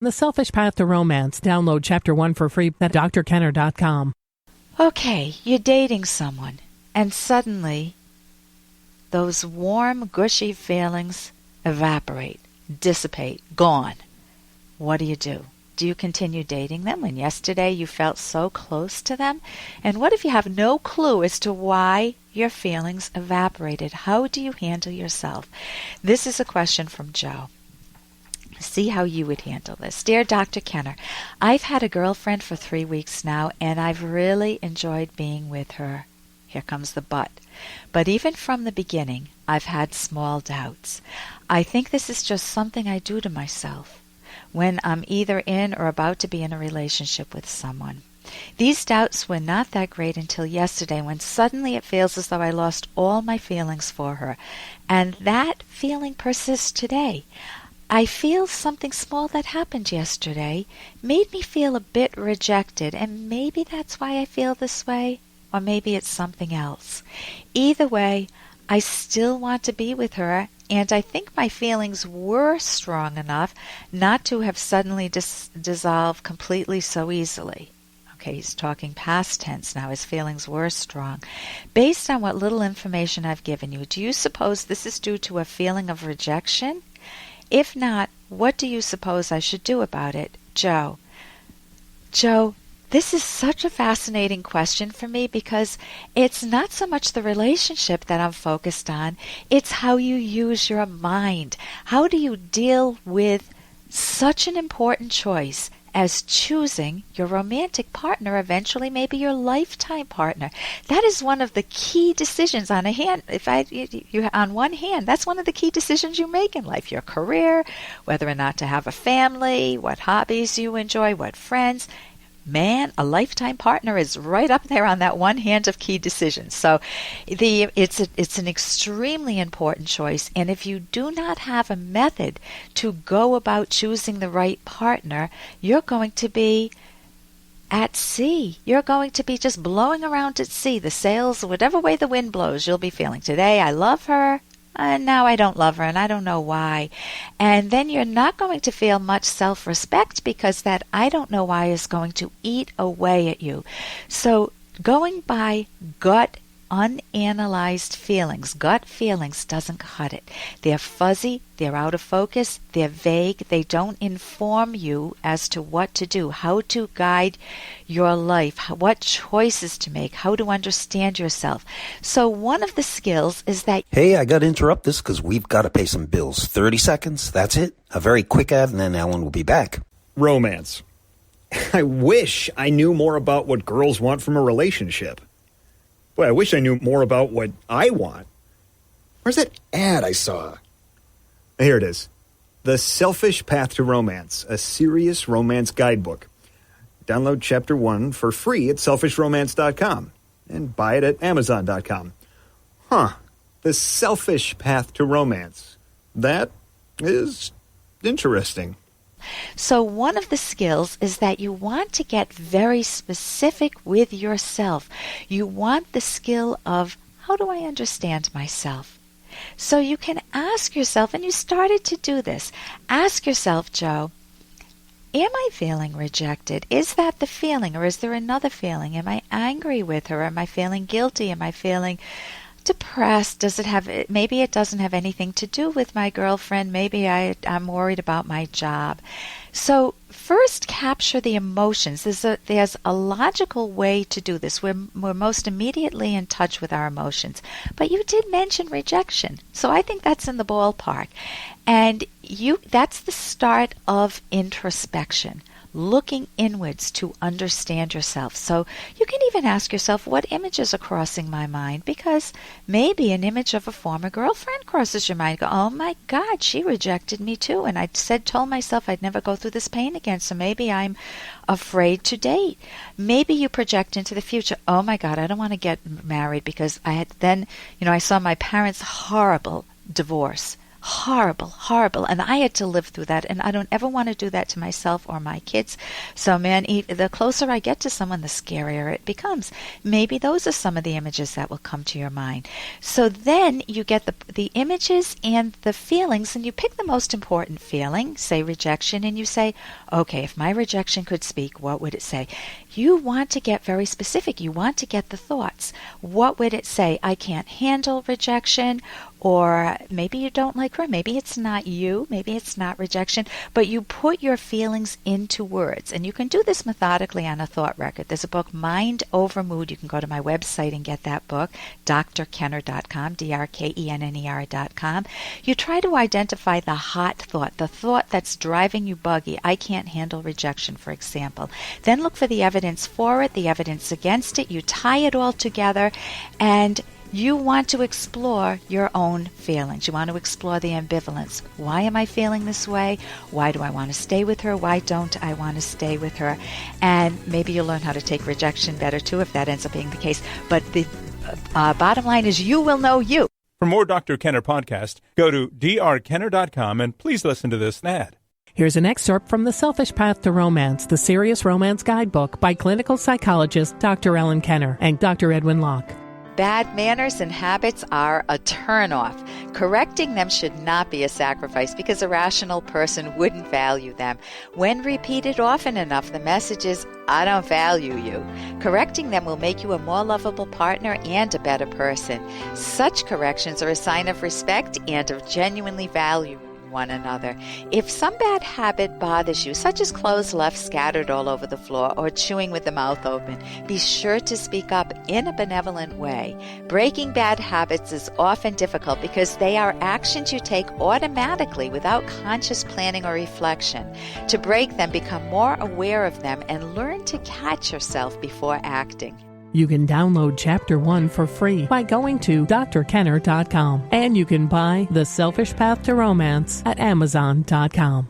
The Selfish Path to Romance. Download Chapter 1 for free at drkenner.com. Okay, you're dating someone, and suddenly those warm, gushy feelings evaporate, dissipate, gone. What do you do? Do you continue dating them when yesterday you felt so close to them? And what if you have no clue as to why your feelings evaporated? How do you handle yourself? This is a question from Joe. See how you would handle this. Dear Dr. Kenner, I've had a girlfriend for 3 weeks now, and I've really enjoyed being with her. Here comes the but. But even from the beginning, I've had small doubts. I think this is just something I do to myself when I'm either in or about to be in a relationship with someone. These doubts were not that great until yesterday, when suddenly it feels as though I lost all my feelings for her. And that feeling persists today. I feel something small that happened yesterday made me feel a bit rejected, and maybe that's why I feel this way, or maybe it's something else. Either way, I still want to be with her, and I think my feelings were strong enough not to have suddenly dissolved completely so easily. Okay, he's talking past tense now. His feelings were strong. Based on what little information I've given you, do you suppose this is due to a feeling of rejection? If not, what do you suppose I should do about it? Joe. Joe, this is such a fascinating question for me, because it's not so much the relationship that I'm focused on, it's how you use your mind. How do you deal with such an important choice as choosing your romantic partner, eventually maybe your lifetime partner? That is one of the key decisions on on one hand, that's one of the key decisions you make in life. Your career, whether or not to have a family, what hobbies you enjoy, what friends. Man, a lifetime partner is right up there on that one hand of key decisions. So it's an extremely important choice. And if you do not have a method to go about choosing the right partner, you're going to be at sea. You're going to be just blowing around at sea. The sails, whatever way the wind blows, you'll be feeling. Today I love her, and now I don't love her, and I don't know why. And then you're not going to feel much self-respect, because that I don't know why is going to eat away at you. So going by gut, unanalyzed feelings, gut feelings, doesn't cut it. They're fuzzy, they're out of focus, they're vague, they don't inform you as to what to do, how to guide your life, what choices to make, how to understand yourself. So one of the skills is that... Hey, I got to interrupt this because we've got to pay some bills. 30 seconds, that's it. A very quick ad, and then Ellen will be back. Romance. I wish I knew more about what girls want from a relationship. Boy, I wish I knew more about what I want. Where's that ad I saw? Here it is. The Selfish Path to Romance, a serious romance guidebook. Download Chapter 1 for free at selfishromance.com and buy it at amazon.com. The Selfish Path to Romance. That is interesting. So one of the skills is that you want to get very specific with yourself. You want the skill of, how do I understand myself? So you can ask yourself, and you started to do this, ask yourself, Joe, am I feeling rejected? Is that the feeling, or is there another feeling? Am I angry with her? Am I feeling guilty? Am I feeling depressed? Maybe it doesn't have anything to do with my girlfriend. Maybe I'm worried about my job. So first, capture the emotions. There's a logical way to do this. We're most immediately in touch with our emotions. But you did mention rejection, so I think that's in the ballpark. And that's the start of introspection. Looking inwards to understand yourself. So you can even ask yourself, what images are crossing my mind? Because maybe an image of a former girlfriend crosses your mind. Go, oh my God, she rejected me too. And I told myself I'd never go through this pain again. So maybe I'm afraid to date. Maybe you project into the future. Oh my God, I don't want to get married because I saw my parents' horrible divorce. Horrible, horrible. And I had to live through that, and I don't ever want to do that to myself or my kids. So, man, the closer I get to someone, the scarier it becomes. Maybe those are some of the images that will come to your mind. So then you get the images and the feelings, and you pick the most important feeling, say rejection, and you say, okay, if my rejection could speak, what would it say? You want to get very specific. You want to get the thoughts. What would it say? I can't handle rejection, or maybe you don't like her. Maybe it's not you. Maybe it's not rejection. But you put your feelings into words. And you can do this methodically on a thought record. There's a book, Mind Over Mood. You can go to my website and get that book, drkenner.com, drkenner.com. You try to identify the hot thought, the thought that's driving you buggy. I can't handle rejection, for example. Then look for the evidence for it, the evidence against it. You tie it all together, and you want to explore your own feelings. You want to explore the ambivalence. Why am I feeling this way? Why do I want to stay with her? Why don't I want to stay with her? And maybe you'll learn how to take rejection better too if that ends up being the case. But the bottom line is you will know you. For more Dr. Kenner podcast, go to drkenner.com and please listen to this ad. Here's an excerpt from The Selfish Path to Romance, the Serious Romance Guidebook by clinical psychologist Dr. Ellen Kenner and Dr. Edwin Locke. Bad manners and habits are a turnoff. Correcting them should not be a sacrifice because a rational person wouldn't value them. When repeated often enough, the message is, I don't value you. Correcting them will make you a more lovable partner and a better person. Such corrections are a sign of respect and of genuinely value one another. If some bad habit bothers you, such as clothes left scattered all over the floor or chewing with the mouth open, be sure to speak up in a benevolent way. Breaking bad habits is often difficult because they are actions you take automatically without conscious planning or reflection. To break them, become more aware of them and learn to catch yourself before acting. You can download Chapter 1 for free by going to drkenner.com. And you can buy The Selfish Path to Romance at amazon.com.